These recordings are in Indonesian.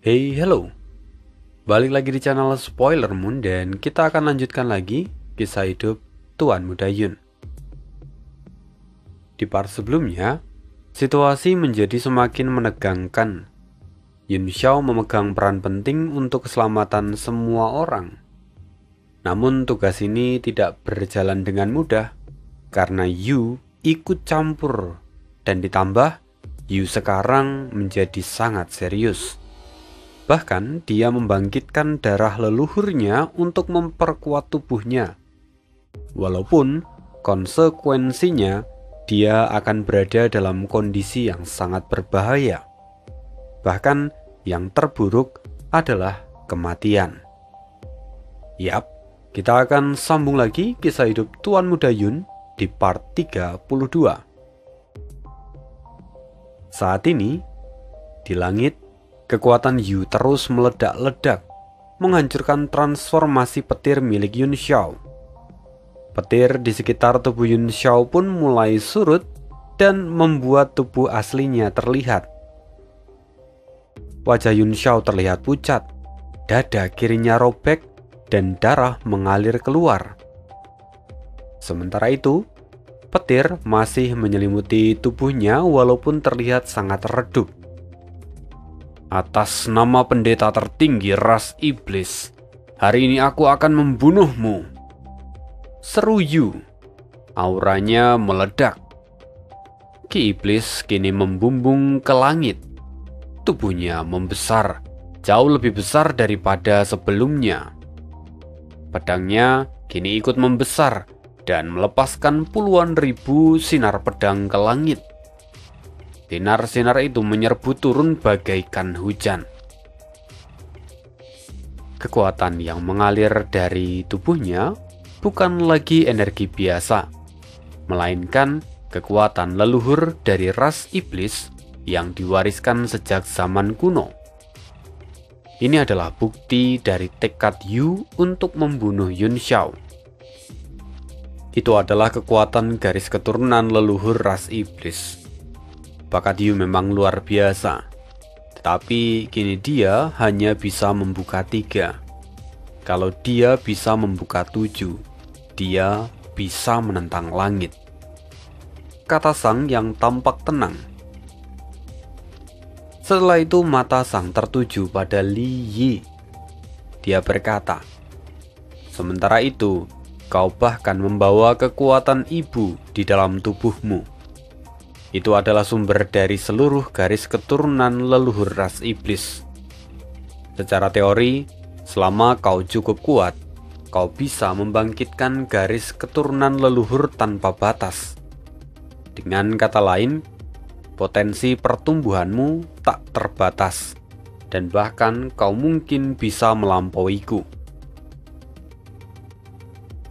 Hey, hello. Balik lagi di channel Spoiler Moon dan kita akan lanjutkan lagi kisah hidup Tuan Muda Yun. Di part sebelumnya, situasi menjadi semakin menegangkan. Yun Xiao memegang peran penting untuk keselamatan semua orang. Namun tugas ini tidak berjalan dengan mudah karena Yu ikut campur dan ditambah Yu sekarang menjadi sangat serius. Bahkan dia membangkitkan darah leluhurnya untuk memperkuat tubuhnya. Walaupun konsekuensinya dia akan berada dalam kondisi yang sangat berbahaya. Bahkan yang terburuk adalah kematian. Yap, kita akan sambung lagi kisah hidup Tuan Muda Yun di part 32. Saat ini, di langit, kekuatan Yu terus meledak-ledak, menghancurkan transformasi petir milik Yun Xiao. Petir di sekitar tubuh Yun Xiao pun mulai surut dan membuat tubuh aslinya terlihat. Wajah Yun Xiao terlihat pucat, dada kirinya robek, dan darah mengalir keluar. Sementara itu, petir masih menyelimuti tubuhnya walaupun terlihat sangat redup. Atas nama pendeta tertinggi ras iblis, hari ini aku akan membunuhmu, seru Yu. Auranya meledak. Ki iblis kini membumbung ke langit. Tubuhnya membesar, jauh lebih besar daripada sebelumnya. Pedangnya kini ikut membesar dan melepaskan puluhan ribu sinar pedang ke langit. Sinar-sinar itu menyerbu turun bagaikan hujan. Kekuatan yang mengalir dari tubuhnya bukan lagi energi biasa, melainkan kekuatan leluhur dari ras iblis yang diwariskan sejak zaman kuno. Ini adalah bukti dari tekad Yu untuk membunuh Yun Xiao. Itu adalah kekuatan garis keturunan leluhur ras iblis. Bakat Yu memang luar biasa, tetapi kini dia hanya bisa membuka 3. Kalau dia bisa membuka 7, dia bisa menentang langit, kata sang yang tampak tenang. Setelah itu mata sang tertuju pada Li Yi. Dia berkata, "Sementara itu, kau bahkan membawa kekuatan ibu di dalam tubuhmu. Itu adalah sumber dari seluruh garis keturunan leluhur ras iblis. Secara teori, selama kau cukup kuat, kau bisa membangkitkan garis keturunan leluhur tanpa batas. Dengan kata lain, potensi pertumbuhanmu tak terbatas, dan bahkan kau mungkin bisa melampauiku."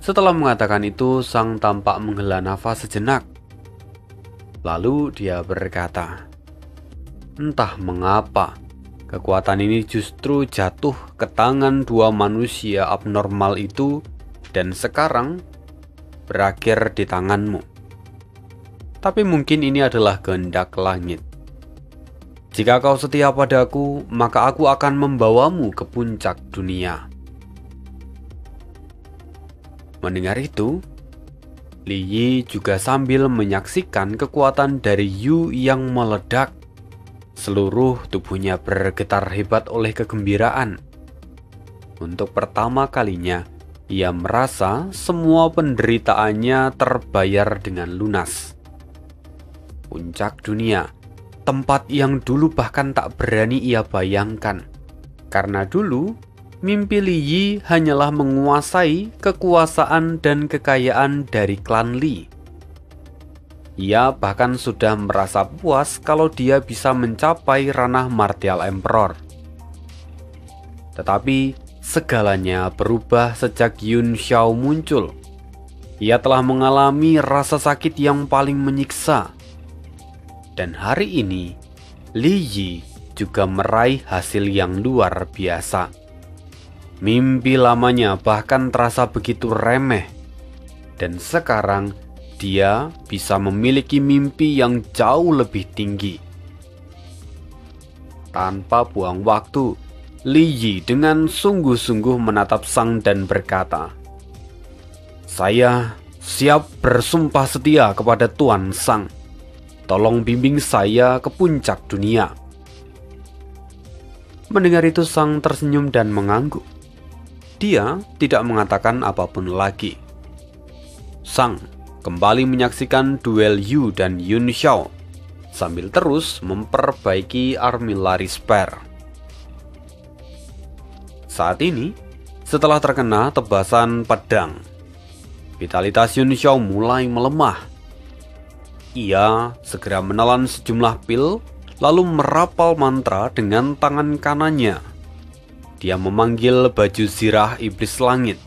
Setelah mengatakan itu, sang tampak menghela nafas sejenak. Lalu dia berkata, "Entah mengapa, kekuatan ini justru jatuh ke tangan 2 manusia abnormal itu dan sekarang berakhir di tanganmu. Tapi mungkin ini adalah kehendak langit. Jika kau setia padaku, maka aku akan membawamu ke puncak dunia." Mendengar itu, Li Yi juga sambil menyaksikan kekuatan dari Yu yang meledak. Seluruh tubuhnya bergetar hebat oleh kegembiraan. Untuk pertama kalinya, ia merasa semua penderitaannya terbayar dengan lunas. Puncak dunia, tempat yang dulu bahkan tak berani ia bayangkan. Karena dulu, mimpi Li Yi hanyalah menguasai kekuasaan dan kekayaan dari klan Li. Ia bahkan sudah merasa puas kalau dia bisa mencapai ranah Martial Emperor. Tetapi segalanya berubah sejak Yun Xiao muncul. Ia telah mengalami rasa sakit yang paling menyiksa. Dan hari ini, Li Yi juga meraih hasil yang luar biasa. Mimpi lamanya bahkan terasa begitu remeh. Dan sekarang dia bisa memiliki mimpi yang jauh lebih tinggi. Tanpa buang waktu, Li Yi dengan sungguh-sungguh menatap Sang dan berkata, "Saya siap bersumpah setia kepada Tuan Sang. Tolong bimbing saya ke puncak dunia." Mendengar itu Sang tersenyum dan mengangguk. Dia tidak mengatakan apapun lagi. Sang kembali menyaksikan duel Yu dan Yun Xiao sambil terus memperbaiki armillary spare. Saat ini, setelah terkena tebasan pedang, vitalitas Yun Xiao mulai melemah. Ia segera menelan sejumlah pil, lalu merapal mantra dengan tangan kanannya. Dia memanggil baju zirah iblis langit.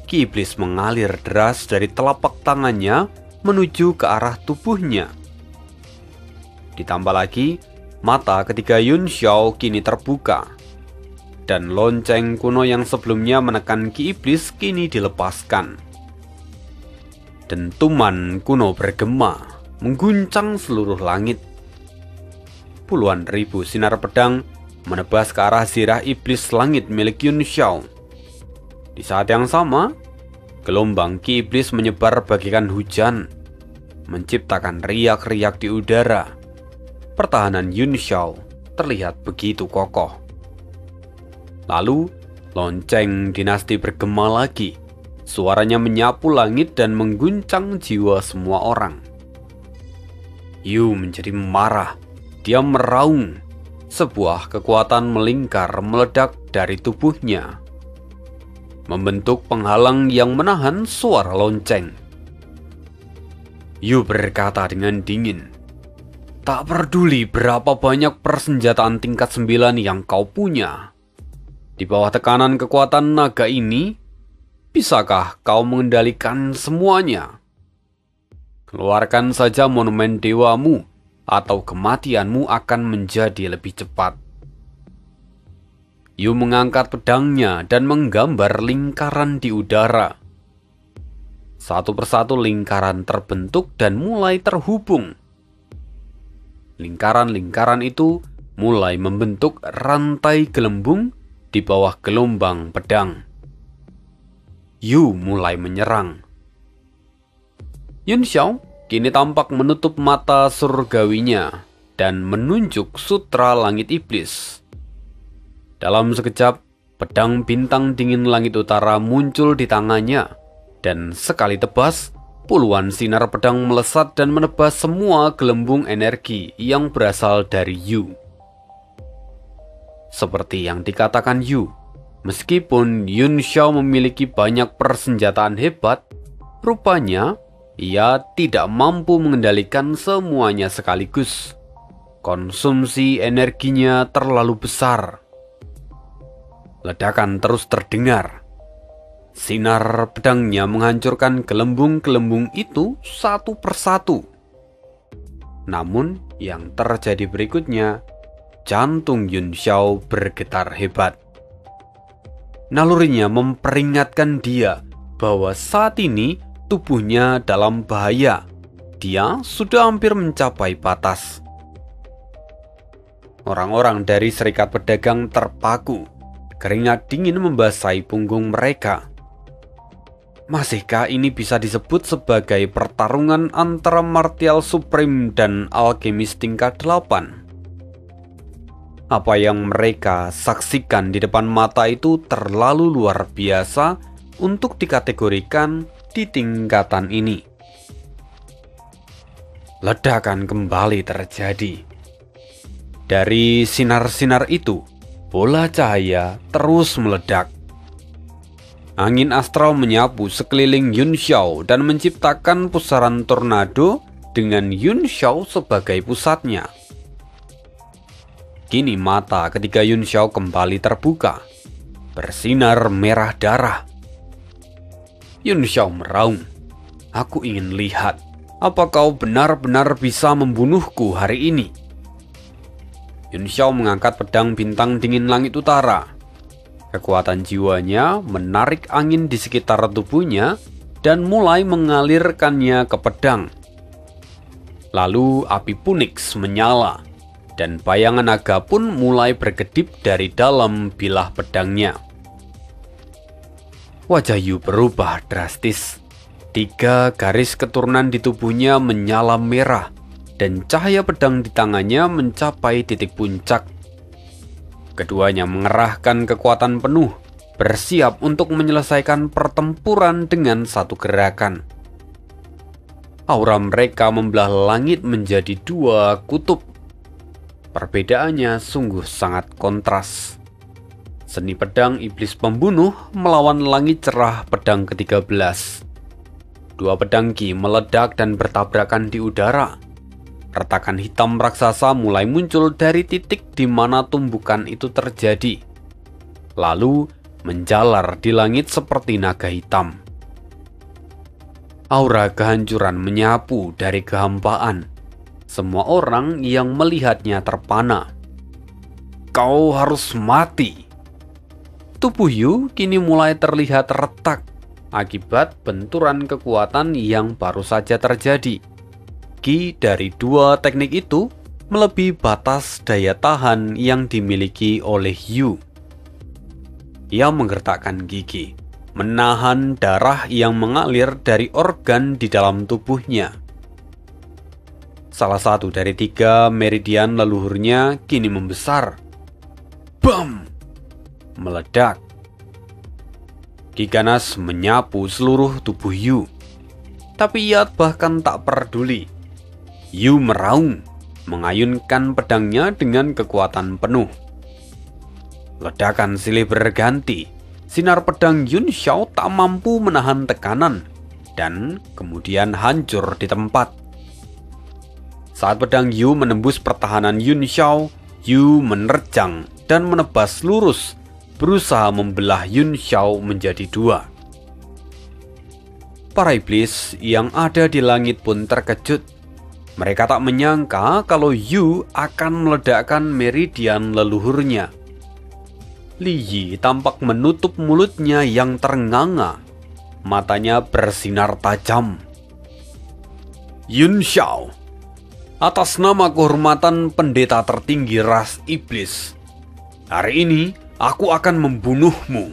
Ki iblis mengalir deras dari telapak tangannya menuju ke arah tubuhnya. Ditambah lagi, mata ketiga Yun Xiao kini terbuka, dan lonceng kuno yang sebelumnya menekan Ki iblis kini dilepaskan. Dentuman kuno bergema, mengguncang seluruh langit. Puluhan ribu sinar pedang menebas ke arah zirah iblis langit milik Yun Xiao. Di saat yang sama, gelombang Ki iblis menyebar bagaikan hujan, menciptakan riak-riak di udara. Pertahanan Yun Xiao terlihat begitu kokoh. Lalu, lonceng dinasti bergema lagi. Suaranya menyapu langit dan mengguncang jiwa semua orang. Yu menjadi marah. Dia meraung. Sebuah kekuatan melingkar meledak dari tubuhnya, membentuk penghalang yang menahan suara lonceng. Yu berkata dengan dingin, "Tak peduli berapa banyak persenjataan tingkat 9 yang kau punya. Di bawah tekanan kekuatan naga ini, bisakah kau mengendalikan semuanya? Keluarkan saja monumen dewamu, atau kematianmu akan menjadi lebih cepat." Yu mengangkat pedangnya dan menggambar lingkaran di udara. Satu persatu lingkaran terbentuk dan mulai terhubung. Lingkaran-lingkaran itu mulai membentuk rantai gelembung di bawah gelombang pedang. Yu mulai menyerang. Yun Xiao kini tampak menutup mata surgawinya dan menunjuk sutra langit iblis. Dalam sekejap, pedang bintang dingin langit utara muncul di tangannya, dan sekali tebas, puluhan sinar pedang melesat dan menebas semua gelembung energi yang berasal dari Yu. Seperti yang dikatakan Yu, meskipun Yun Xiao memiliki banyak persenjataan hebat, rupanya ia tidak mampu mengendalikan semuanya sekaligus. Konsumsi energinya terlalu besar. Ledakan terus terdengar. Sinar pedangnya menghancurkan gelembung-gelembung itu satu persatu. Namun, yang terjadi berikutnya, jantung Yun Xiao bergetar hebat. Nalurinya memperingatkan dia bahwa saat ini tubuhnya dalam bahaya. Dia sudah hampir mencapai batas. Orang-orang dari serikat pedagang terpaku. Keringat dingin membasahi punggung mereka. Masihkah ini bisa disebut sebagai pertarungan antara martial supreme dan alkemis tingkat 8? Apa yang mereka saksikan di depan mata itu terlalu luar biasa untuk dikategorikan di tingkatan ini. Ledakan kembali terjadi. Dari sinar-sinar itu, bola cahaya terus meledak. Angin astral menyapu sekeliling Yun Xiao dan menciptakan pusaran tornado dengan Yun Xiao sebagai pusatnya. Kini mata ketiga Yun Xiao kembali terbuka, bersinar merah darah. Yun Xiao meraung, "Aku ingin lihat, apa kau benar-benar bisa membunuhku hari ini?" Yun Xiao mengangkat pedang bintang dingin langit utara. Kekuatan jiwanya menarik angin di sekitar tubuhnya dan mulai mengalirkannya ke pedang. Lalu api Punix menyala. dan bayangan naga pun mulai berkedip dari dalam bilah pedangnya. Wajah Yu berubah drastis. 3 garis keturunan di tubuhnya menyala merah, dan cahaya pedang di tangannya mencapai titik puncak. Keduanya mengerahkan kekuatan penuh, bersiap untuk menyelesaikan pertempuran dengan satu gerakan. Aura mereka membelah langit menjadi 2 kutub. Perbedaannya sungguh sangat kontras. Seni pedang iblis pembunuh melawan langit cerah pedang ke-13. 2 pedang Qi meledak dan bertabrakan di udara. Retakan hitam raksasa mulai muncul dari titik di mana tumbukan itu terjadi, lalu menjalar di langit seperti naga hitam. Aura kehancuran menyapu dari kehampaan. Semua orang yang melihatnya terpana. "Kau harus mati." Tubuh Yu kini mulai terlihat retak akibat benturan kekuatan yang baru saja terjadi. Qi dari 2 teknik itu melebihi batas daya tahan yang dimiliki oleh Yu. Ia menggertakkan gigi, menahan darah yang mengalir dari organ di dalam tubuhnya. Salah satu dari 3 meridian leluhurnya kini membesar. Bam! Meledak. Qi ganas menyapu seluruh tubuh Yu. Tapi ia bahkan tak peduli. Yu meraung, mengayunkan pedangnya dengan kekuatan penuh. Ledakan silih berganti. Sinar pedang Yun Xiao tak mampu menahan tekanan dan kemudian hancur di tempat. Saat pedang Yu menembus pertahanan Yun Xiao, Yu menerjang dan menebas lurus, berusaha membelah Yun Xiao menjadi 2. Para iblis yang ada di langit pun terkejut. Mereka tak menyangka kalau Yu akan meledakkan meridian leluhurnya. Li Yi tampak menutup mulutnya yang ternganga. Matanya bersinar tajam. "Yun Xiao, atas nama kehormatan pendeta tertinggi ras iblis, hari ini aku akan membunuhmu."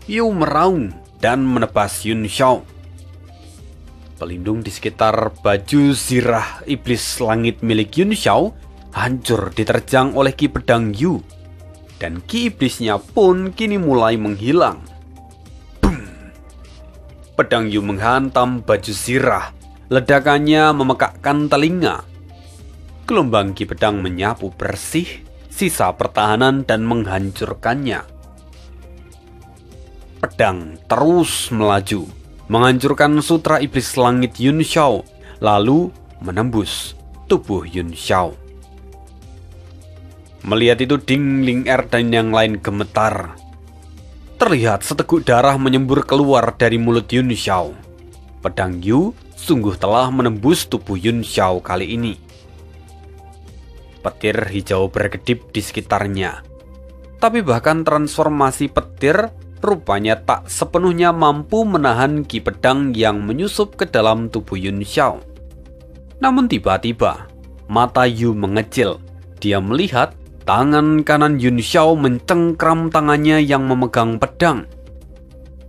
Yu meraung dan menebas Yun Xiao. Pelindung di sekitar baju zirah iblis langit milik Yun Xiao hancur diterjang oleh Qi pedang Yu, dan Qi iblisnya pun kini mulai menghilang. Boom! Pedang Yu menghantam baju zirah, ledakannya memekakkan telinga. Gelombang Qi pedang menyapu bersih sisa pertahanan dan menghancurkannya. Pedang terus melaju, menghancurkan sutra iblis langit Yun Xiao, lalu menembus tubuh Yun Xiao. Melihat itu Ding Ling Er dan yang lain gemetar. Terlihat seteguk darah menyembur keluar dari mulut Yun Xiao. Pedang Yu sungguh telah menembus tubuh Yun Xiao kali ini. Petir hijau berkedip di sekitarnya. Tapi bahkan transformasi petir rupanya tak sepenuhnya mampu menahan Qi pedang yang menyusup ke dalam tubuh Yun Xiao. Namun tiba-tiba, mata Yu mengecil. Dia melihat tangan kanan Yun Xiao mencengkram tangannya yang memegang pedang.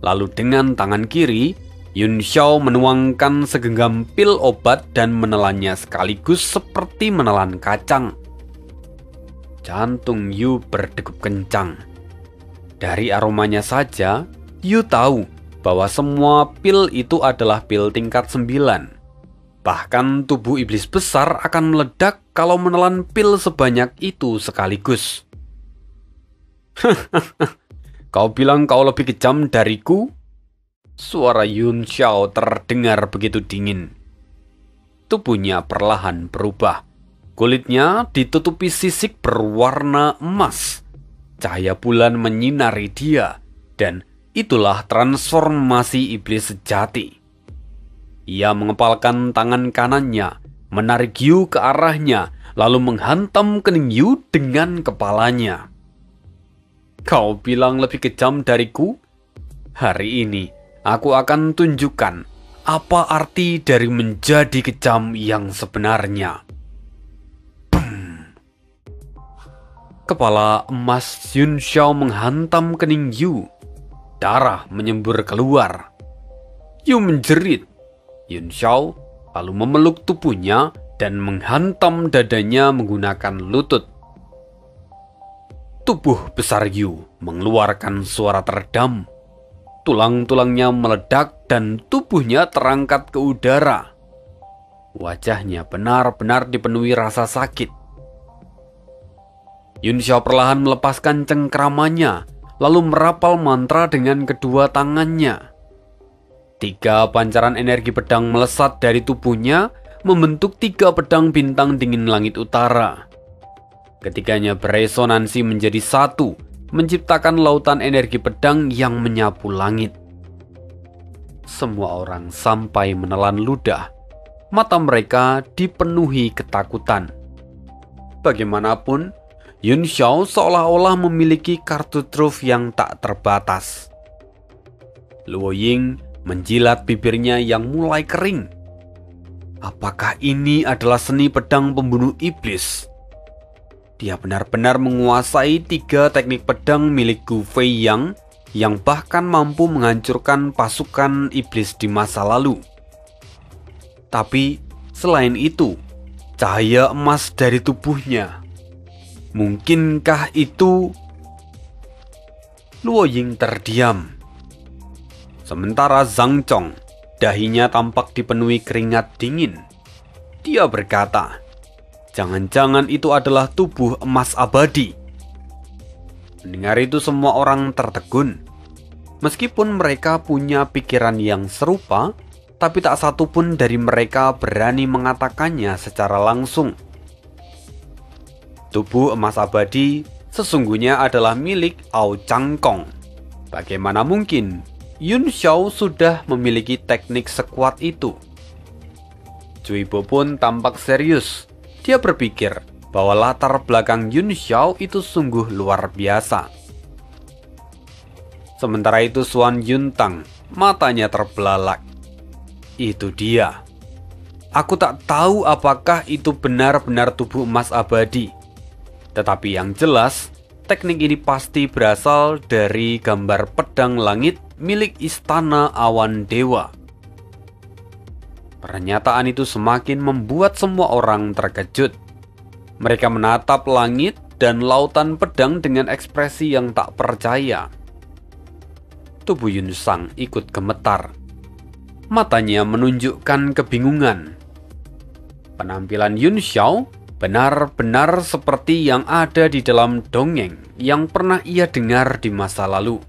Lalu dengan tangan kiri, Yun Xiao menuangkan segenggam pil obat dan menelannya sekaligus seperti menelan kacang. Jantung Yu berdegup kencang. Dari aromanya saja, Yu tahu bahwa semua pil itu adalah pil tingkat 9. Bahkan tubuh iblis besar akan meledak kalau menelan pil sebanyak itu sekaligus. "Kau bilang kau lebih kejam dariku?" Suara Yun Xiao terdengar begitu dingin. Tubuhnya perlahan berubah. Kulitnya ditutupi sisik berwarna emas. Cahaya bulan menyinari dia, dan itulah transformasi iblis sejati. Ia mengepalkan tangan kanannya, menarik Yu ke arahnya, lalu menghantam kening Yu dengan kepalanya. "Kau bilang lebih kejam dariku? Hari ini aku akan tunjukkan apa arti dari menjadi kejam yang sebenarnya." Boom! Kepala emas Yun Xiao menghantam kening Yu. Darah menyembur keluar. Yu menjerit. Yun Xiao lalu memeluk tubuhnya dan menghantam dadanya menggunakan lutut. Tubuh besar Yu mengeluarkan suara teredam. Tulang-tulangnya meledak dan tubuhnya terangkat ke udara. Wajahnya benar-benar dipenuhi rasa sakit. Yun Xiao perlahan melepaskan cengkramannya, lalu merapal mantra dengan kedua tangannya. 3 pancaran energi pedang melesat dari tubuhnya, membentuk 3 pedang bintang dingin langit utara. Ketiganya beresonansi menjadi satu, menciptakan lautan energi pedang yang menyapu langit. Semua orang sampai menelan ludah. Mata mereka dipenuhi ketakutan. Bagaimanapun, Yun Xiao seolah-olah memiliki kartu truf yang tak terbatas. Luo Ying menjilat bibirnya yang mulai kering. Apakah ini adalah seni pedang pembunuh iblis? Dia benar-benar menguasai 3 teknik pedang milik Gu Fei yang bahkan mampu menghancurkan pasukan iblis di masa lalu. Tapi selain itu, cahaya emas dari tubuhnya. Mungkinkah itu? Luo Ying terdiam. Sementara Zhang Chong, dahinya tampak dipenuhi keringat dingin. Dia berkata, jangan-jangan itu adalah tubuh emas abadi. Mendengar itu semua orang tertegun. Meskipun mereka punya pikiran yang serupa, tapi tak satu pun dari mereka berani mengatakannya secara langsung. Tubuh emas abadi sesungguhnya adalah milik Ao Changkong. Bagaimana mungkin Yun Xiao sudah memiliki teknik sekuat itu? Cui Bo pun tampak serius. Dia berpikir bahwa latar belakang Yun Xiao itu sungguh luar biasa. Sementara itu Xuan Yuntang, matanya terbelalak. Itu dia. Aku tak tahu apakah itu benar-benar tubuh emas abadi. Tetapi yang jelas, teknik ini pasti berasal dari gambar pedang langit milik Istana Awan Dewa. Pernyataan itu semakin membuat semua orang terkejut. Mereka menatap langit dan lautan pedang dengan ekspresi yang tak percaya. Tubuh Yun Sang ikut gemetar. Matanya menunjukkan kebingungan. Penampilan Yun Xiao benar-benar seperti yang ada di dalam dongeng yang pernah ia dengar di masa lalu.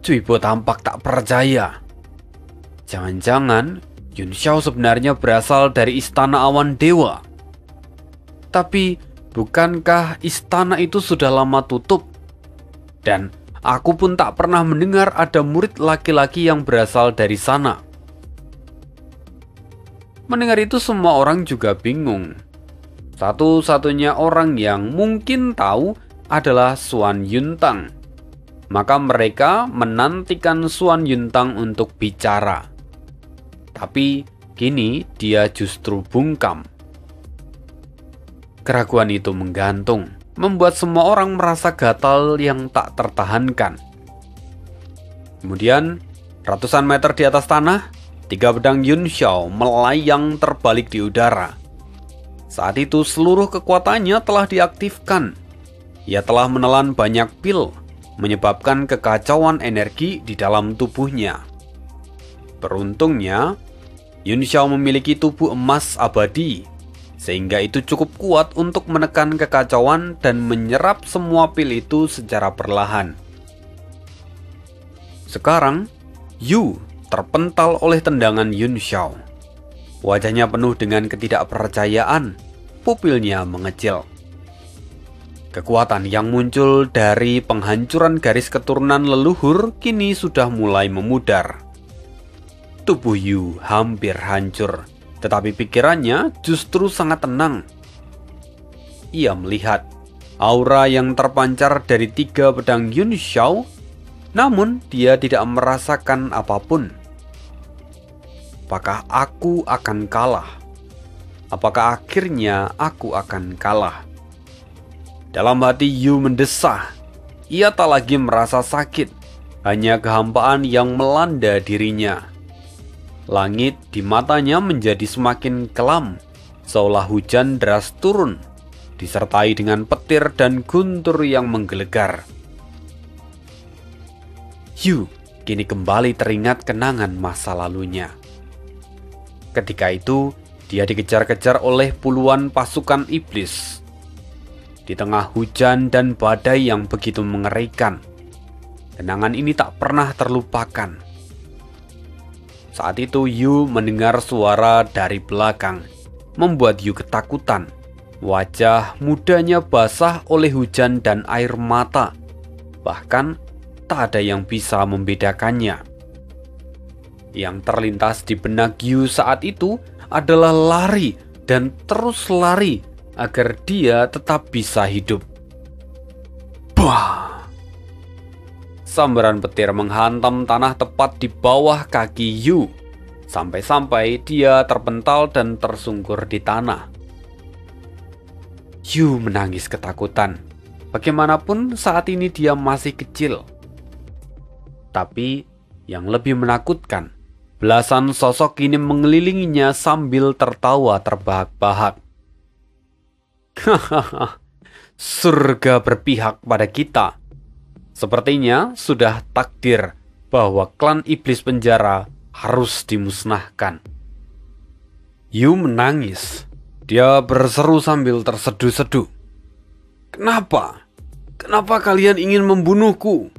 Cui Bo tampak tak percaya. Jangan-jangan Yun Xiao sebenarnya berasal dari Istana Awan Dewa. Tapi bukankah istana itu sudah lama tutup? Dan aku pun tak pernah mendengar ada murid laki-laki yang berasal dari sana. Mendengar itu semua orang juga bingung. Satu-satunya orang yang mungkin tahu adalah Xuan Yuntang. Maka mereka menantikan Xuan Yuntang untuk bicara. Tapi kini dia justru bungkam. Keraguan itu menggantung, membuat semua orang merasa gatal yang tak tertahankan. Kemudian, ratusan meter di atas tanah, 3 pedang Yun Xiao melayang terbalik di udara. Saat itu seluruh kekuatannya telah diaktifkan. Ia telah menelan banyak pil, menyebabkan kekacauan energi di dalam tubuhnya. Beruntungnya, Yun Xiao memiliki tubuh emas abadi, sehingga itu cukup kuat untuk menekan kekacauan dan menyerap semua pil itu secara perlahan. Sekarang, Yu terpental oleh tendangan Yun Xiao. Wajahnya penuh dengan ketidakpercayaan, pupilnya mengecil. Kekuatan yang muncul dari penghancuran garis keturunan leluhur kini sudah mulai memudar. Tubuh Yu hampir hancur, tetapi pikirannya justru sangat tenang. Ia melihat aura yang terpancar dari 3 pedang Yun Xiao, namun dia tidak merasakan apapun. Apakah aku akan kalah? Apakah akhirnya aku akan kalah? Dalam hati Yu mendesah. Ia tak lagi merasa sakit, hanya kehampaan yang melanda dirinya. Langit di matanya menjadi semakin kelam, seolah hujan deras turun, disertai dengan petir dan guntur yang menggelegar. Yu kini kembali teringat kenangan masa lalunya. Ketika itu, dia dikejar-kejar oleh puluhan pasukan iblis. Di tengah hujan dan badai yang begitu mengerikan, kenangan ini tak pernah terlupakan. Saat itu Yu mendengar suara dari belakang, membuat Yu ketakutan. Wajah mudanya basah oleh hujan dan air mata. Bahkan tak ada yang bisa membedakannya. Yang terlintas di benak Yu saat itu adalah lari dan terus lari agar dia tetap bisa hidup. Bah! Sambaran petir menghantam tanah tepat di bawah kaki Yu, sampai-sampai dia terpental dan tersungkur di tanah. Yu menangis ketakutan. Bagaimanapun saat ini dia masih kecil. Tapi yang lebih menakutkan, belasan sosok kini mengelilinginya sambil tertawa terbahak-bahak. Hahaha, surga berpihak pada kita. Sepertinya sudah takdir bahwa klan iblis penjara harus dimusnahkan. Yu menangis. Dia berseru sambil terseduh-seduh. Kenapa? Kenapa kalian ingin membunuhku?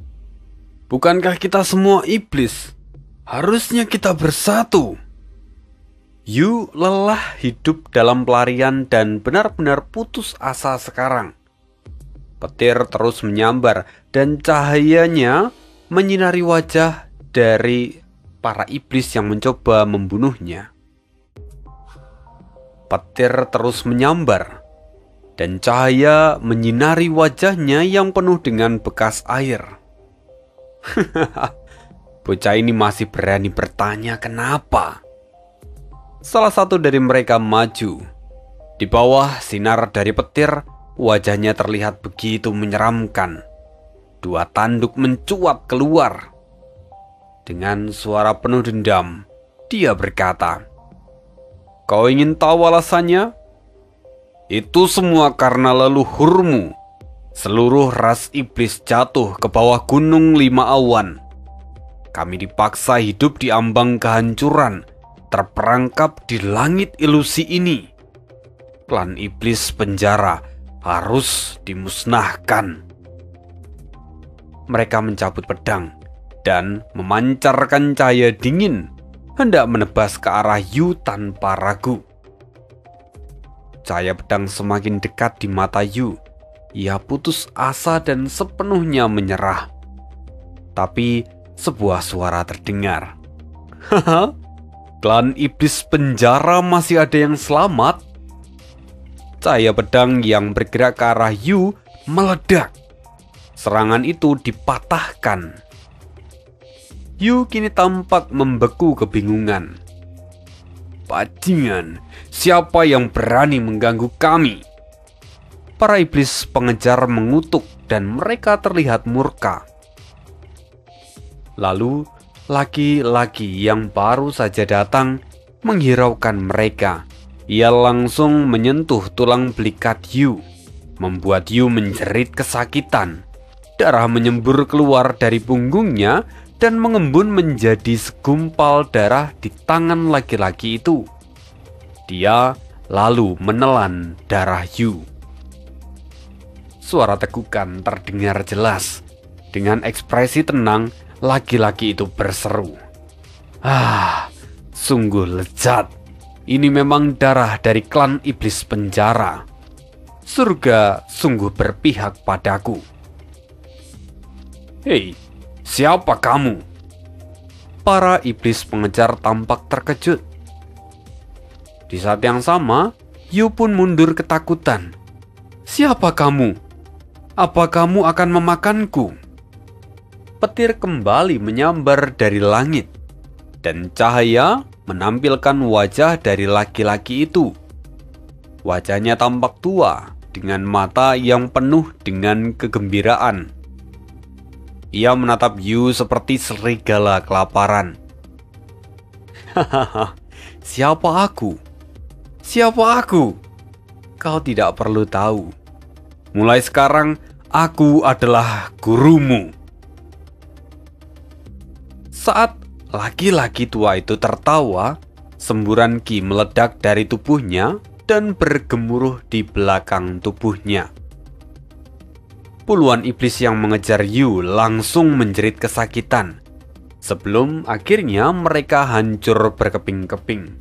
Bukankah kita semua iblis? Harusnya kita bersatu. Yu lelah hidup dalam pelarian dan benar-benar putus asa sekarang. Petir terus menyambar dan cahayanya menyinari wajah dari para iblis yang mencoba membunuhnya. Petir terus menyambar dan cahaya menyinari wajahnya yang penuh dengan bekas air. Bocah ini masih berani bertanya kenapa. Salah satu dari mereka maju. Di bawah sinar dari petir, wajahnya terlihat begitu menyeramkan. Dua tanduk mencuat keluar. Dengan suara penuh dendam, dia berkata, "Kau ingin tahu alasannya? Itu semua karena leluhurmu. Seluruh ras iblis jatuh ke bawah gunung 5 awan. Kami dipaksa hidup di ambang kehancuran, terperangkap di langit ilusi ini. Klan iblis penjara harus dimusnahkan." Mereka mencabut pedang dan memancarkan cahaya dingin, hendak menebas ke arah Yu tanpa ragu. Cahaya pedang semakin dekat di mata Yu. Ia putus asa dan sepenuhnya menyerah. Tapi sebuah suara terdengar. Haha, klan iblis penjara masih ada yang selamat. Cahaya pedang yang bergerak ke arah Yu meledak. Serangan itu dipatahkan. Yu kini tampak membeku kebingungan. Bajingan, siapa yang berani mengganggu kami? Para iblis pengejar mengutuk dan mereka terlihat murka. Lalu laki-laki yang baru saja datang menghiraukan mereka. Ia langsung menyentuh tulang belikat Yu, membuat Yu menjerit kesakitan. Darah menyembur keluar dari punggungnya dan mengembun menjadi segumpal darah di tangan laki-laki itu. Dia lalu menelan darah Yu. Suara tegukan terdengar jelas. Dengan ekspresi tenang, laki-laki itu berseru, "Ah, sungguh lezat. Ini memang darah dari klan iblis penjara. Surga sungguh berpihak padaku." "Hei, siapa kamu?" Para iblis pengejar tampak terkejut. Di saat yang sama, Yu pun mundur ketakutan. "Siapa kamu? Apa kamu akan memakanku?" Petir kembali menyambar dari langit, dan cahaya menampilkan wajah dari laki-laki itu. Wajahnya tampak tua, dengan mata yang penuh dengan kegembiraan. Ia menatap Yu seperti serigala kelaparan. Hahaha, siapa aku? Siapa aku? Kau tidak perlu tahu. Mulai sekarang, aku adalah gurumu. Saat laki-laki tua itu tertawa, semburan ki meledak dari tubuhnya dan bergemuruh di belakang tubuhnya. Puluhan iblis yang mengejar Yu langsung menjerit kesakitan, sebelum akhirnya mereka hancur berkeping-keping.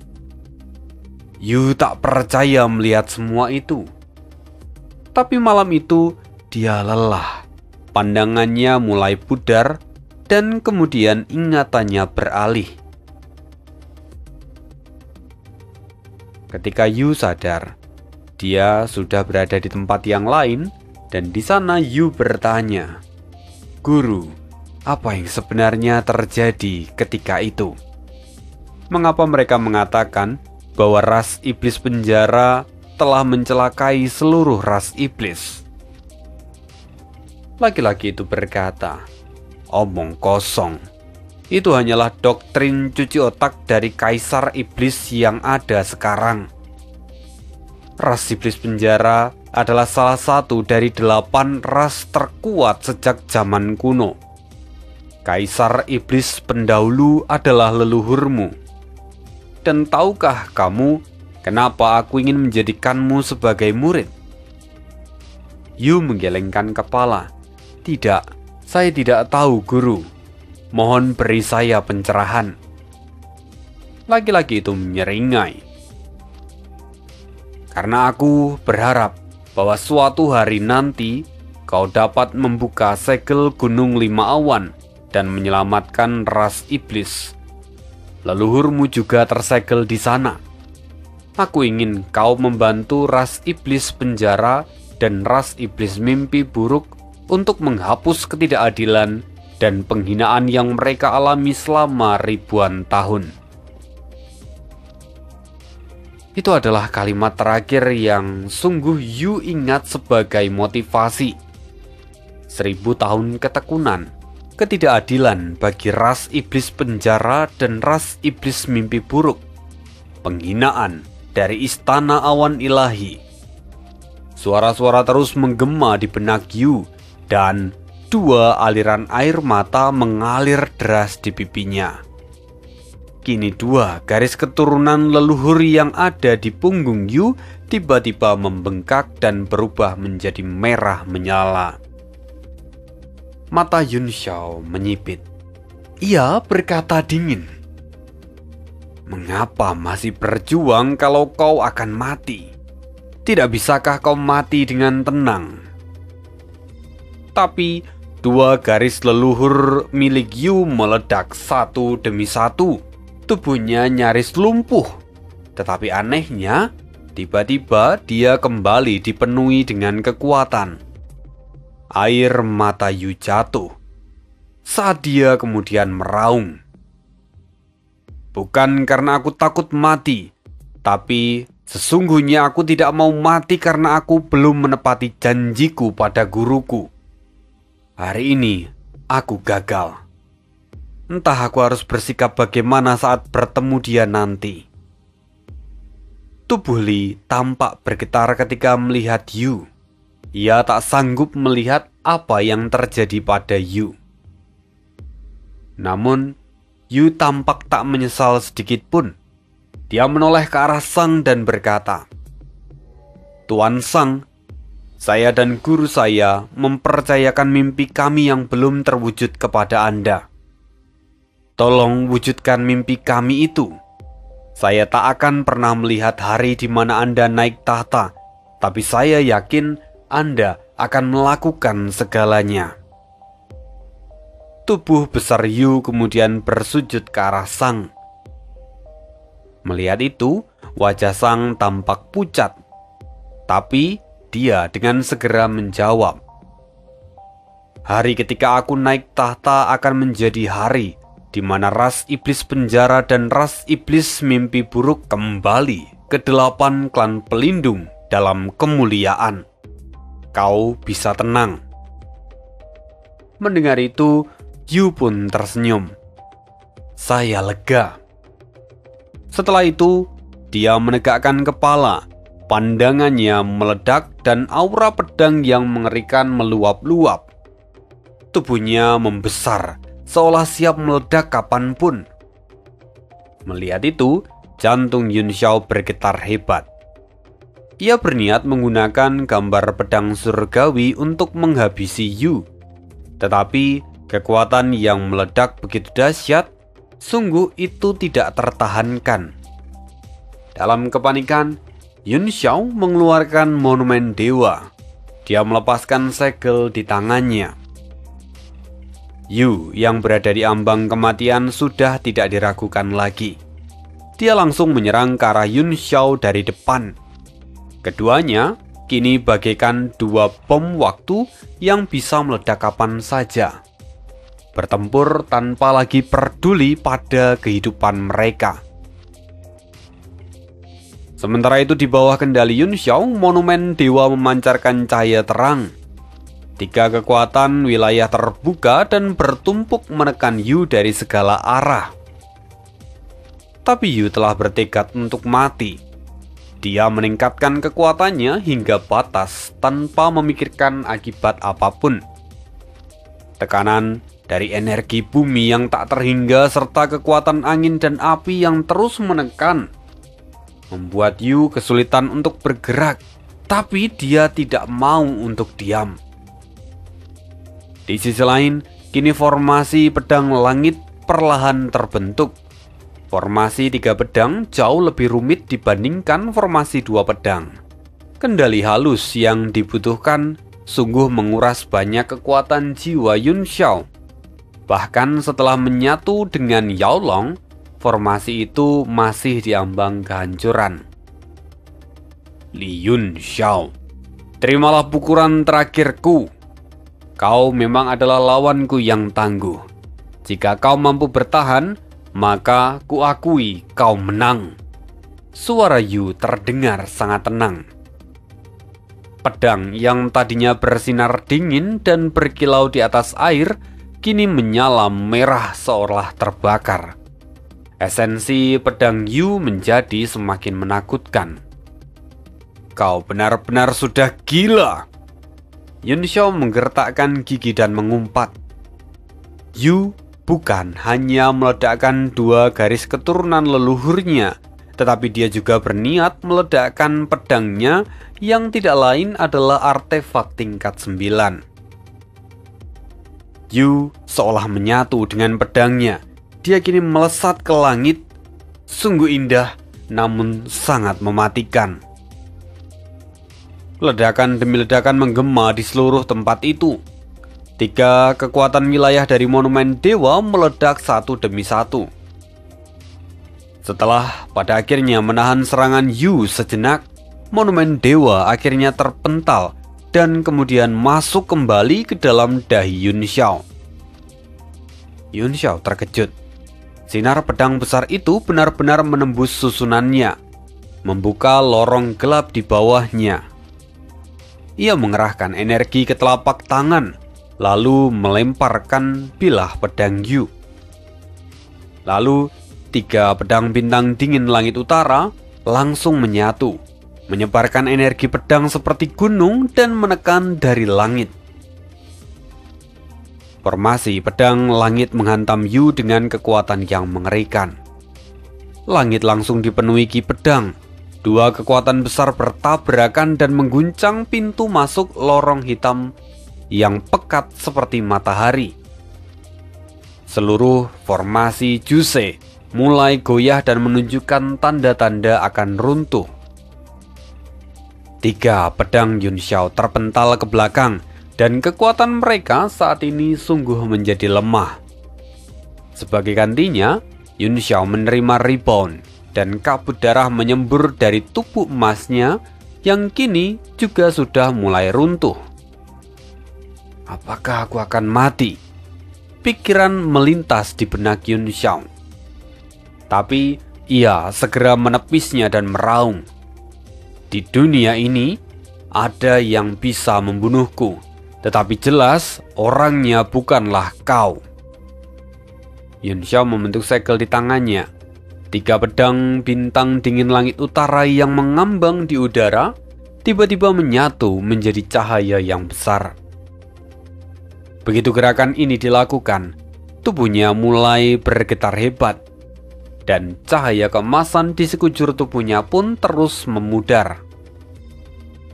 Yu tak percaya melihat semua itu. Tapi malam itu dia lelah. Pandangannya mulai pudar dan kemudian ingatannya beralih. Ketika Yu sadar, dia sudah berada di tempat yang lain dan di sana Yu bertanya, "Guru, apa yang sebenarnya terjadi ketika itu? Mengapa mereka mengatakan bahwa ras iblis penjara telah mencelakai seluruh ras iblis?" Laki-laki itu berkata, "Omong kosong. Itu hanyalah doktrin cuci otak dari kaisar iblis yang ada sekarang. Ras iblis penjara adalah salah satu dari 8 ras terkuat sejak zaman kuno. Kaisar iblis pendahulu adalah leluhurmu. Dan tahukah kamu kenapa aku ingin menjadikanmu sebagai murid?" Yu menggelengkan kepala. "Tidak, saya tidak tahu, Guru. Mohon beri saya pencerahan." Laki-laki itu menyeringai. "Karena aku berharap bahwa suatu hari nanti kau dapat membuka segel Gunung Lima Awan dan menyelamatkan ras iblis. Leluhurmu juga tersegel di sana. Aku ingin kau membantu ras iblis penjara dan ras iblis mimpi buruk untuk menghapus ketidakadilan dan penghinaan yang mereka alami selama ribuan tahun." Itu adalah kalimat terakhir yang sungguh Yu ingat sebagai motivasi. 1000 tahun ketekunan, ketidakadilan bagi ras iblis penjara dan ras iblis mimpi buruk, penghinaan dari istana awan ilahi. Suara-suara terus menggema di benak Yu dan 2 aliran air mata mengalir deras di pipinya. Kini 2 garis keturunan leluhur yang ada di punggung Yu tiba-tiba membengkak dan berubah menjadi merah menyala. Mata Yun Xiao menyipit. Ia berkata dingin, "Mengapa masih berjuang kalau kau akan mati? Tidak bisakah kau mati dengan tenang?" Tapi 2 garis leluhur milik Yu meledak satu demi satu. Tubuhnya nyaris lumpuh. Tetapi anehnya, tiba-tiba dia kembali dipenuhi dengan kekuatan. Air mata Yu jatuh saat dia kemudian meraung. "Bukan karena aku takut mati, tapi sesungguhnya aku tidak mau mati karena aku belum menepati janjiku pada guruku. Hari ini aku gagal. Entah aku harus bersikap bagaimana saat bertemu dia nanti." Tubuh Li tampak bergetar ketika melihat Yu. Ia tak sanggup melihat apa yang terjadi pada Yu. Namun, Yu tampak tak menyesal sedikit pun. Dia menoleh ke arah Sang dan berkata, "Tuan Sang, saya dan guru saya mempercayakan mimpi kami yang belum terwujud kepada Anda. Tolong wujudkan mimpi kami itu. Saya tak akan pernah melihat hari di mana Anda naik tahta, tapi saya yakin Anda akan melakukan segalanya." Tubuh besar Yu kemudian bersujud ke arah Sang. Melihat itu, wajah Sang tampak pucat. Tapi dia dengan segera menjawab, "Hari ketika aku naik tahta akan menjadi hari di mana ras iblis penjara dan ras iblis mimpi buruk kembali ke 8 klan pelindung dalam kemuliaan." kau bisa tenang." Mendengar itu, Yu pun tersenyum. "Saya lega." Setelah itu, dia menegakkan kepala, pandangannya meledak dan aura pedang yang mengerikan meluap-luap. Tubuhnya membesar, seolah siap meledak kapanpun. Melihat itu, jantung Yun Xiao bergetar hebat. Ia berniat menggunakan gambar pedang surgawi untuk menghabisi Yu. Tetapi kekuatan yang meledak begitu dahsyat, sungguh itu tidak tertahankan. Dalam kepanikan, Yun Xiao mengeluarkan monumen dewa. Dia melepaskan segel di tangannya. Yu yang berada di ambang kematian sudah tidak diragukan lagi. Dia langsung menyerang ke arah Yun Xiao dari depan. Keduanya kini bagaikan dua bom waktu yang bisa meledak kapan saja. Bertempur tanpa lagi peduli pada kehidupan mereka. Sementara itu di bawah kendali Yun Xiao, monumen dewa memancarkan cahaya terang. 3 kekuatan wilayah terbuka dan bertumpuk menekan Yu dari segala arah. Tapi Yu telah bertekad untuk mati. Dia meningkatkan kekuatannya hingga batas tanpa memikirkan akibat apapun. Tekanan dari energi bumi yang tak terhingga serta kekuatan angin dan api yang terus menekan membuat Yu kesulitan untuk bergerak, tapi dia tidak mau untuk diam. Di sisi lain, kini formasi pedang langit perlahan terbentuk. Formasi 3 pedang jauh lebih rumit dibandingkan formasi 2 pedang. Kendali halus yang dibutuhkan sungguh menguras banyak kekuatan jiwa Yun Xiao. Bahkan setelah menyatu dengan Yao Long, formasi itu masih diambang kehancuran. Li Yun Xiao, terimalah pukulan terakhirku. Kau memang adalah lawanku yang tangguh. Jika kau mampu bertahan, maka kuakui kau menang. Suara Yu terdengar sangat tenang. Pedang yang tadinya bersinar dingin dan berkilau di atas air, kini menyala merah seolah terbakar. Esensi pedang Yu menjadi semakin menakutkan. Kau benar-benar sudah gila. Yun Xiao menggertakkan gigi dan mengumpat. Yu bukan hanya meledakkan 2 garis keturunan leluhurnya, tetapi dia juga berniat meledakkan pedangnya yang tidak lain adalah artefak tingkat 9. Yu seolah menyatu dengan pedangnya. Dia kini melesat ke langit. Sungguh indah, namun sangat mematikan. Ledakan demi ledakan menggema di seluruh tempat itu. 3 kekuatan wilayah dari monumen dewa meledak satu demi satu. Setelah pada akhirnya menahan serangan Yu sejenak, monumen dewa akhirnya terpental dan kemudian masuk kembali ke dalam dahi Yun Xiao. Yun Xiao terkejut. Sinar pedang besar itu benar-benar menembus susunannya, membuka lorong gelap di bawahnya. Ia mengerahkan energi ke telapak tangan, lalu melemparkan bilah pedang Yu. Lalu 3 pedang bintang dingin langit utara langsung menyatu, menyebarkan energi pedang seperti gunung dan menekan dari langit. Formasi pedang langit menghantam Yu dengan kekuatan yang mengerikan. Langit langsung dipenuhi ki pedang. 2 kekuatan besar bertabrakan dan mengguncang pintu masuk lorong hitam yang pekat seperti matahari. Seluruh formasi Jusei mulai goyah dan menunjukkan tanda-tanda akan runtuh. 3 pedang Yun Xiao terpental ke belakang dan kekuatan mereka saat ini sungguh menjadi lemah. Sebagai gantinya, Yun Xiao menerima rebound dan kabut darah menyembur dari tubuh emasnya yang kini juga sudah mulai runtuh. Apakah aku akan mati? Pikiran melintas di benak Yun Xiao. Tapi ia segera menepisnya dan meraung. Di dunia ini, ada yang bisa membunuhku, tetapi jelas orangnya bukanlah kau. Yun Xiao membentuk segel di tangannya. 3 pedang bintang dingin langit utara yang mengambang di udara tiba-tiba menyatu menjadi cahaya yang besar. Begitu gerakan ini dilakukan, tubuhnya mulai bergetar hebat, dan cahaya keemasan di sekujur tubuhnya pun terus memudar.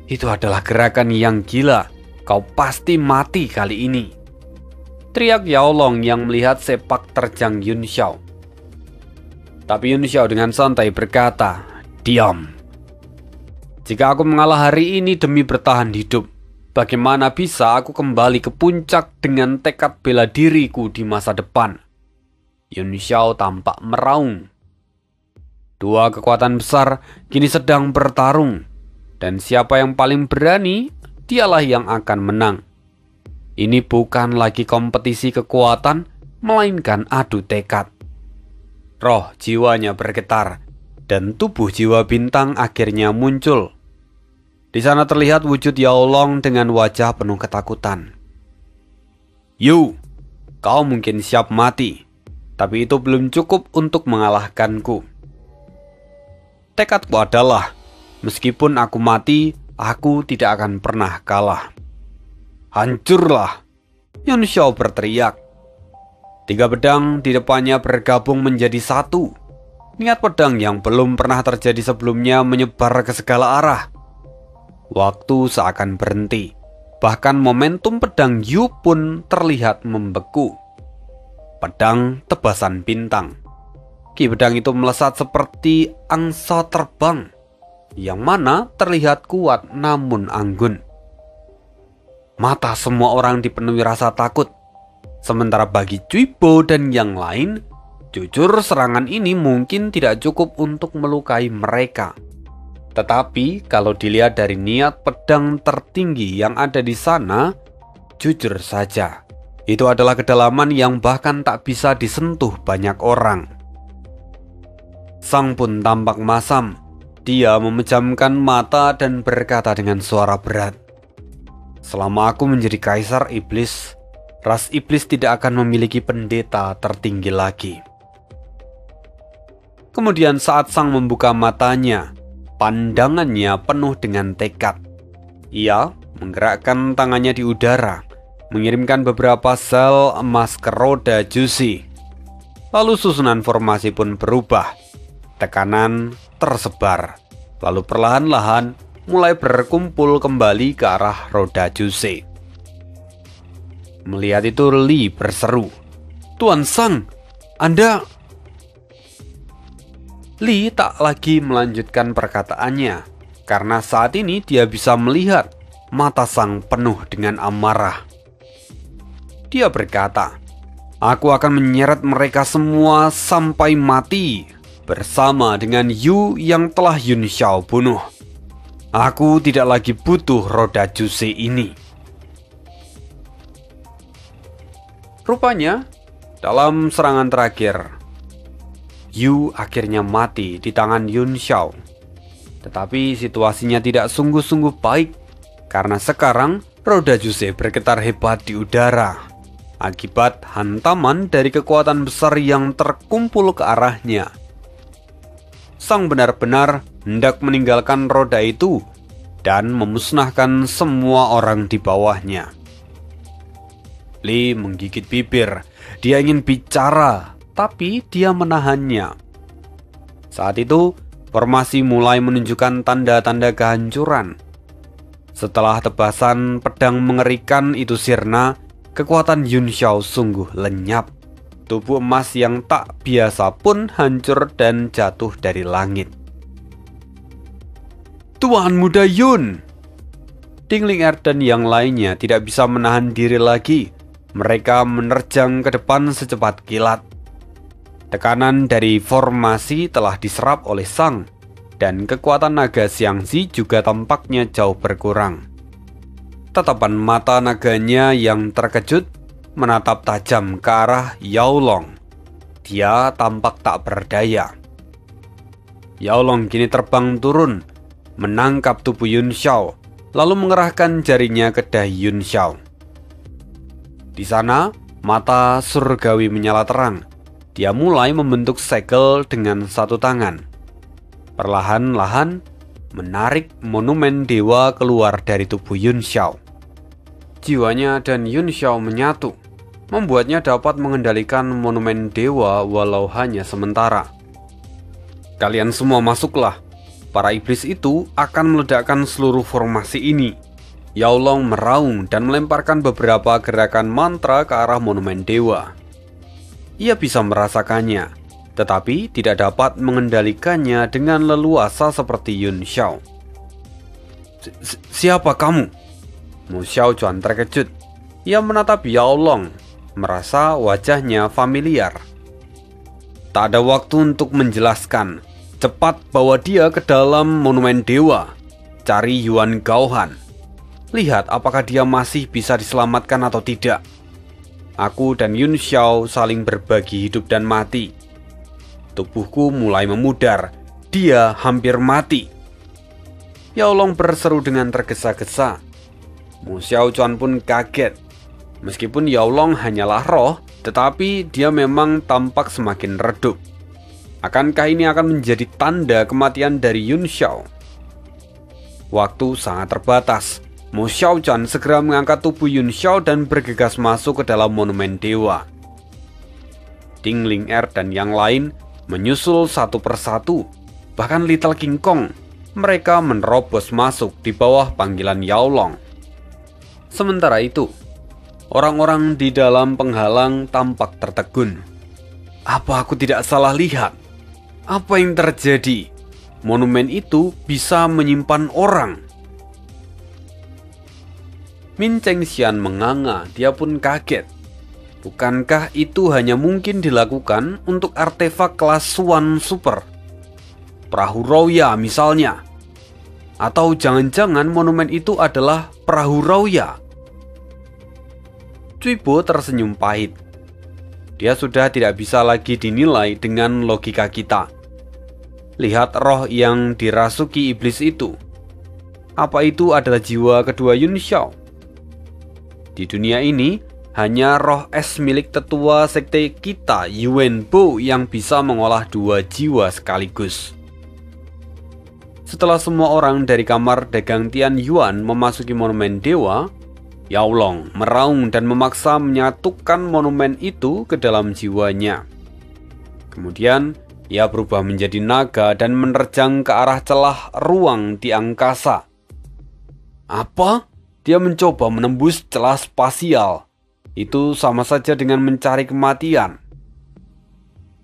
Itu adalah gerakan yang gila, kau pasti mati kali ini, teriak Yao Long yang melihat sepak terjang Yun Xiao. Tapi Yun Xiao dengan santai berkata, "Diam. Jika aku mengalah hari ini demi bertahan hidup, bagaimana bisa aku kembali ke puncak dengan tekad bela diriku di masa depan?" Yun Xiao tampak meraung. 2 kekuatan besar kini sedang bertarung, dan siapa yang paling berani, dialah yang akan menang. Ini bukan lagi kompetisi kekuatan, melainkan adu tekad. Roh jiwanya bergetar, dan tubuh jiwa bintang akhirnya muncul. Di sana terlihat wujud Yao Long dengan wajah penuh ketakutan. "Yu, kau mungkin siap mati, tapi itu belum cukup untuk mengalahkanku. Tekadku adalah, meskipun aku mati, aku tidak akan pernah kalah." "Hancurlah!" Yun Xiao berteriak. 3 pedang di depannya bergabung menjadi satu. Niat pedang yang belum pernah terjadi sebelumnya menyebar ke segala arah. Waktu seakan berhenti. Bahkan momentum pedang Yu pun terlihat membeku. Pedang tebasan bintang. Ki pedang itu melesat seperti angsa terbang, yang mana terlihat kuat namun anggun. Mata semua orang dipenuhi rasa takut. Sementara bagi Cui Bo dan yang lain, jujur serangan ini mungkin tidak cukup untuk melukai mereka. Tetapi kalau dilihat dari niat pedang tertinggi yang ada di sana, jujur saja, itu adalah kedalaman yang bahkan tak bisa disentuh banyak orang. Sang pun tampak masam. Dia memejamkan mata dan berkata dengan suara berat, "Selama aku menjadi kaisar iblis, ras iblis tidak akan memiliki pendeta tertinggi lagi." Kemudian saat sang membuka matanya, pandangannya penuh dengan tekad. Ia menggerakkan tangannya di udara, mengirimkan beberapa sel emas ke roda Jusi. Lalu susunan formasi pun berubah. Tekanan tersebar, lalu perlahan-lahan mulai berkumpul kembali ke arah roda Jusi. Melihat itu Li berseru, "Tuan Sang, Anda..." Li tak lagi melanjutkan perkataannya, karena saat ini dia bisa melihat mata Sang penuh dengan amarah. Dia berkata, "Aku akan menyeret mereka semua sampai mati, bersama dengan Yu yang telah Yun Xiao bunuh. Aku tidak lagi butuh roda Jusi ini." Rupanya, dalam serangan terakhir, Yu akhirnya mati di tangan Yun Xiao. Tetapi situasinya tidak sungguh-sungguh baik, karena sekarang roda Jusi bergetar hebat di udara akibat hantaman dari kekuatan besar yang terkumpul ke arahnya. Sang benar-benar hendak meninggalkan roda itu dan memusnahkan semua orang di bawahnya. Li menggigit bibir. Dia ingin bicara, tapi dia menahannya. Saat itu, formasi mulai menunjukkan tanda-tanda kehancuran. Setelah tebasan pedang mengerikan itu sirna, kekuatan Yun Xiao sungguh lenyap. Tubuh emas yang tak biasa pun hancur dan jatuh dari langit. "Tuan Muda Yun!" Ding Ling Er dan yang lainnya tidak bisa menahan diri lagi. Mereka menerjang ke depan secepat kilat. Tekanan dari formasi telah diserap oleh Sang, dan kekuatan naga Xiangxi juga tampaknya jauh berkurang. Tatapan mata naganya yang terkejut menatap tajam ke arah Yao Long. Dia tampak tak berdaya. Yao Long kini terbang turun, menangkap tubuh Yun Xiao, lalu mengerahkan jarinya ke dahi Yun Xiao. Di sana, mata surgawi menyala terang. Dia mulai membentuk segel dengan satu tangan. Perlahan-lahan menarik monumen dewa keluar dari tubuh Yun Xiao. Jiwanya dan Yun Xiao menyatu, membuatnya dapat mengendalikan monumen dewa walau hanya sementara. Kalian semua masuklah. Para iblis itu akan meledakkan seluruh formasi ini. Yao Long meraung dan melemparkan beberapa gerakan mantra ke arah monumen dewa. Ia bisa merasakannya, tetapi tidak dapat mengendalikannya dengan leluasa seperti Yun Xiao. Siapa kamu? Mu Xiaojuan terkejut. Ia menatap Yao Long, merasa wajahnya familiar. Tak ada waktu untuk menjelaskan. Cepat bawa dia ke dalam monumen dewa. Cari Yuan Gaohan. Lihat apakah dia masih bisa diselamatkan atau tidak. Aku dan Yun Xiao saling berbagi hidup dan mati. Tubuhku mulai memudar. Dia hampir mati. Yao Long berseru dengan tergesa-gesa. Mu Xiaojuan pun kaget. Meskipun Yao Long hanyalah roh, tetapi dia memang tampak semakin redup. Akankah ini akan menjadi tanda kematian dari Yun Xiao? Waktu sangat terbatas. Mu Xiaojuan segera mengangkat tubuh Yun Xiao dan bergegas masuk ke dalam monumen dewa. Ding Ling Er dan yang lain menyusul satu persatu. Bahkan Little King Kong, mereka menerobos masuk di bawah panggilan Yao Long. Sementara itu, orang-orang di dalam penghalang tampak tertegun. Apa aku tidak salah lihat? Apa yang terjadi? Monumen itu bisa menyimpan orang. Min Cheng Xian menganga, dia pun kaget. Bukankah itu hanya mungkin dilakukan untuk artefak kelas Swan Super? Perahu Rauya misalnya. Atau jangan-jangan monumen itu adalah perahu Rauya? Cui Bo tersenyum pahit. Dia sudah tidak bisa lagi dinilai dengan logika kita. Lihat roh yang dirasuki iblis itu. Apa itu adalah jiwa kedua Yun Xiao? Di dunia ini, hanya roh es milik tetua sekte kita, Yuan Bo, yang bisa mengolah dua jiwa sekaligus. Setelah semua orang dari kamar dagang Tian Yuan memasuki monumen dewa, Yao Long meraung dan memaksa menyatukan monumen itu ke dalam jiwanya. Kemudian, ia berubah menjadi naga dan menerjang ke arah celah ruang di angkasa. Apa? Dia mencoba menembus celah spasial. Itu sama saja dengan mencari kematian.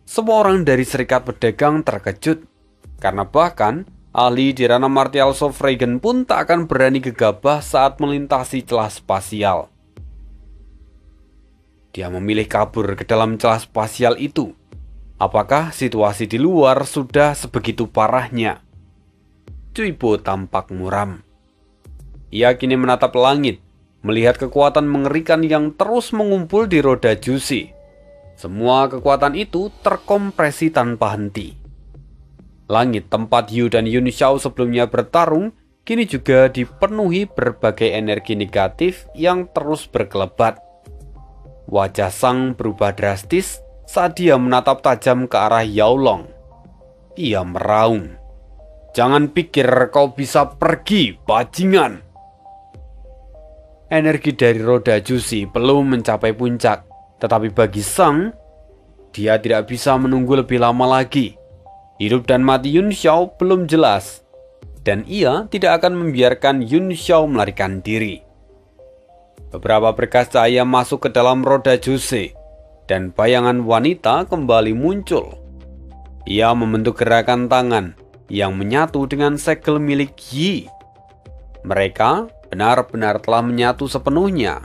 Semua orang dari serikat pedagang terkejut, karena bahkan ahli di ranah martial Sofragen pun tak akan berani gegabah saat melintasi celah spasial. Dia memilih kabur ke dalam celah spasial itu. Apakah situasi di luar sudah sebegitu parahnya? Cui Bo tampak muram. Ia kini menatap langit, melihat kekuatan mengerikan yang terus mengumpul di roda Jusi. Semua kekuatan itu terkompresi tanpa henti. Langit tempat Yu dan Yun Xiao sebelumnya bertarung kini juga dipenuhi berbagai energi negatif yang terus berkelebat. Wajah Sang berubah drastis saat dia menatap tajam ke arah Yao Long. Ia meraung. Jangan pikir kau bisa pergi, bajingan. Energi dari roda Jusi belum mencapai puncak, tetapi bagi Sang, dia tidak bisa menunggu lebih lama lagi. Hidup dan mati Yun Xiao belum jelas, dan ia tidak akan membiarkan Yun Xiao melarikan diri. Beberapa berkas cahaya masuk ke dalam roda Jusi, dan bayangan wanita kembali muncul. Ia membentuk gerakan tangan yang menyatu dengan segel milik Yi. Mereka benar-benar telah menyatu sepenuhnya.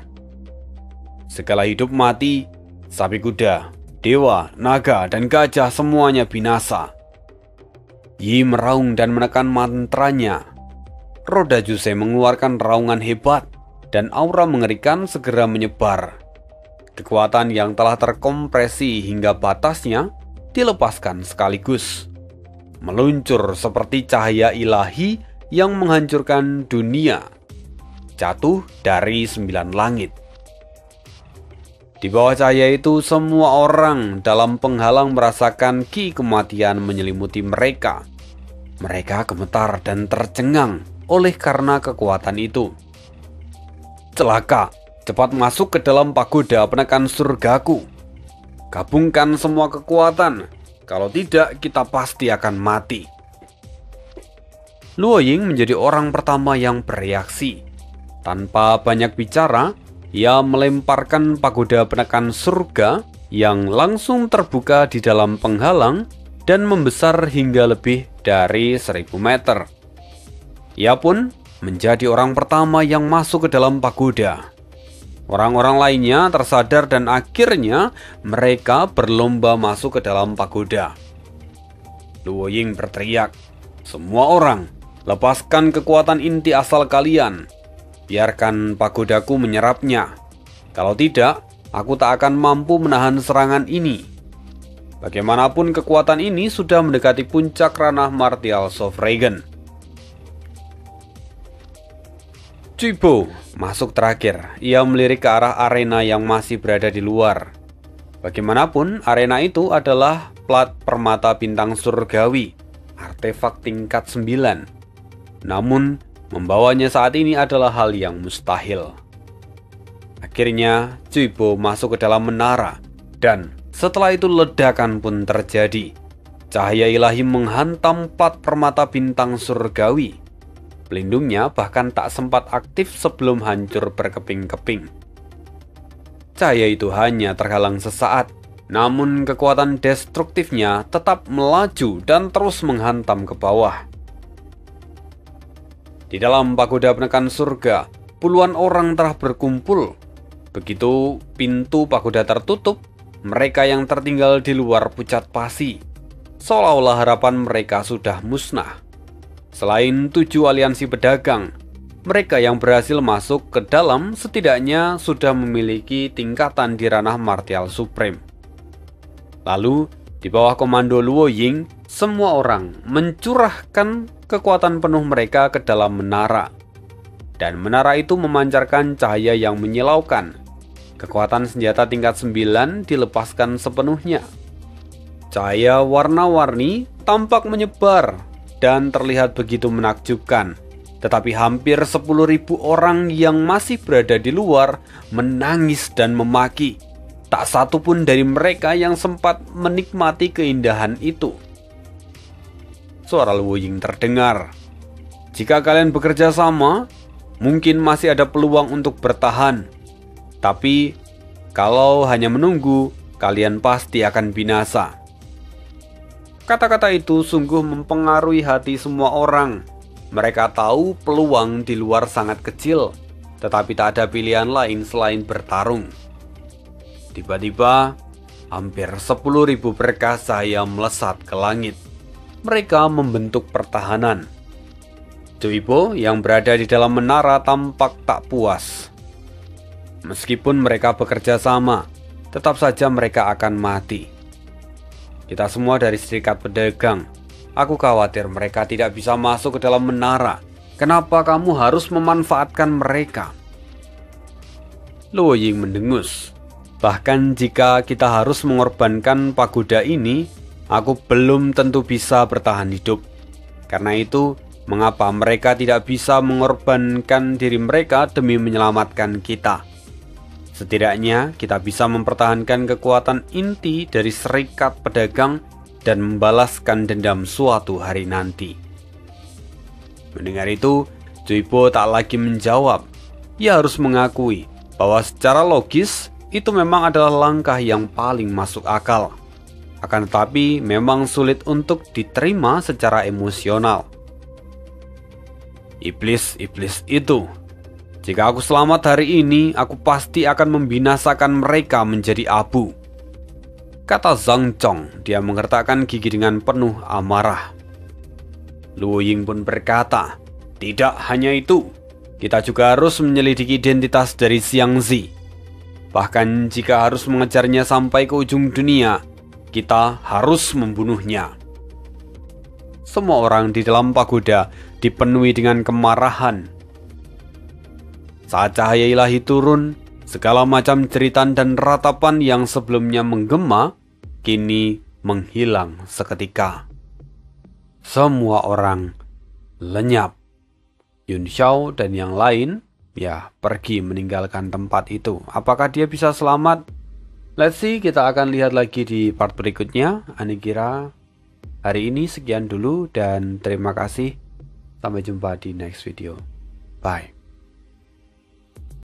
Segala hidup mati, sapi kuda, dewa, naga, dan gajah semuanya binasa. Yi meraung dan menekan mantranya. Roda Jusei mengeluarkan raungan hebat, dan aura mengerikan segera menyebar. Kekuatan yang telah terkompresi hingga batasnya dilepaskan sekaligus, meluncur seperti cahaya ilahi yang menghancurkan dunia jatuh dari 9 langit. Di bawah cahaya itu semua orang dalam penghalang merasakan ki kematian menyelimuti mereka. Mereka gemetar dan tercengang oleh karena kekuatan itu. Celaka, cepat masuk ke dalam pagoda penekan surgaku. Gabungkan semua kekuatan, kalau tidak kita pasti akan mati. Luo Ying menjadi orang pertama yang bereaksi. Tanpa banyak bicara, ia melemparkan pagoda penekan surga yang langsung terbuka di dalam penghalang dan membesar hingga lebih dari 1000 meter. Ia pun menjadi orang pertama yang masuk ke dalam pagoda. Orang-orang lainnya tersadar dan akhirnya mereka berlomba masuk ke dalam pagoda. Luo Ying berteriak, "Semua orang, lepaskan kekuatan inti asal kalian. Biarkan pagodaku menyerapnya. Kalau tidak, aku tak akan mampu menahan serangan ini." Bagaimanapun kekuatan ini sudah mendekati puncak ranah martial Sovragen. Cuibo masuk terakhir. Ia melirik ke arah arena yang masih berada di luar. Bagaimanapun, arena itu adalah plat permata bintang surgawi, artefak tingkat 9. Namun, membawanya saat ini adalah hal yang mustahil. Akhirnya, Cuibo masuk ke dalam menara, dan setelah itu ledakan pun terjadi. Cahaya ilahi menghantam plat permata bintang surgawi. Pelindungnya bahkan tak sempat aktif sebelum hancur berkeping-keping. Cahaya itu hanya terhalang sesaat, namun kekuatan destruktifnya tetap melaju dan terus menghantam ke bawah. Di dalam pagoda penekan surga, puluhan orang telah berkumpul. Begitu pintu pagoda tertutup, mereka yang tertinggal di luar pucat pasi, seolah-olah harapan mereka sudah musnah. Selain 7 aliansi pedagang, mereka yang berhasil masuk ke dalam setidaknya sudah memiliki tingkatan di ranah martial supreme. Lalu, di bawah komando Luo Ying, semua orang mencurahkan kekuatan penuh mereka ke dalam menara. Dan menara itu memancarkan cahaya yang menyilaukan. Kekuatan senjata tingkat 9 dilepaskan sepenuhnya. Cahaya warna-warni tampak menyebar dan terlihat begitu menakjubkan. Tetapi hampir 10.000 orang yang masih berada di luar menangis dan memaki. Tak satu pun dari mereka yang sempat menikmati keindahan itu. Suara Luo Ying terdengar. "Jika kalian bekerja sama, mungkin masih ada peluang untuk bertahan. Tapi, kalau hanya menunggu, kalian pasti akan binasa." Kata-kata itu sungguh mempengaruhi hati semua orang. Mereka tahu peluang di luar sangat kecil, tetapi tak ada pilihan lain selain bertarung. Tiba-tiba, hampir 10.000 berkas cahaya melesat ke langit. Mereka membentuk pertahanan. Cuibo yang berada di dalam menara tampak tak puas. Meskipun mereka bekerja sama, tetap saja mereka akan mati. "Kita semua dari serikat pedagang. Aku khawatir mereka tidak bisa masuk ke dalam menara. Kenapa kamu harus memanfaatkan mereka?" Luo Ying mendengus. "Bahkan jika kita harus mengorbankan pagoda ini, aku belum tentu bisa bertahan hidup. Karena itu, mengapa mereka tidak bisa mengorbankan diri mereka demi menyelamatkan kita? Setidaknya kita bisa mempertahankan kekuatan inti dari serikat pedagang dan membalaskan dendam suatu hari nanti." Mendengar itu, Cuibo tak lagi menjawab. Ia harus mengakui bahwa secara logis itu memang adalah langkah yang paling masuk akal. Akan tetapi memang sulit untuk diterima secara emosional. Iblis-iblis itu. Jika aku selamat hari ini, aku pasti akan membinasakan mereka menjadi abu, kata Zhang Chong. Dia mengertakkan gigi dengan penuh amarah. Luo Ying pun berkata, "Tidak hanya itu, kita juga harus menyelidiki identitas dari Xiang Zi. Bahkan jika harus mengejarnya sampai ke ujung dunia, kita harus membunuhnya." Semua orang di dalam pagoda dipenuhi dengan kemarahan. Saat cahaya ilahi turun, segala macam jeritan dan ratapan yang sebelumnya menggema, kini menghilang seketika. Semua orang lenyap. Yun Xiao dan yang lain pergi meninggalkan tempat itu. Apakah dia bisa selamat? Let's see, kita akan lihat lagi di part berikutnya. Ani kira hari ini sekian dulu dan terima kasih. Sampai jumpa di next video. Bye.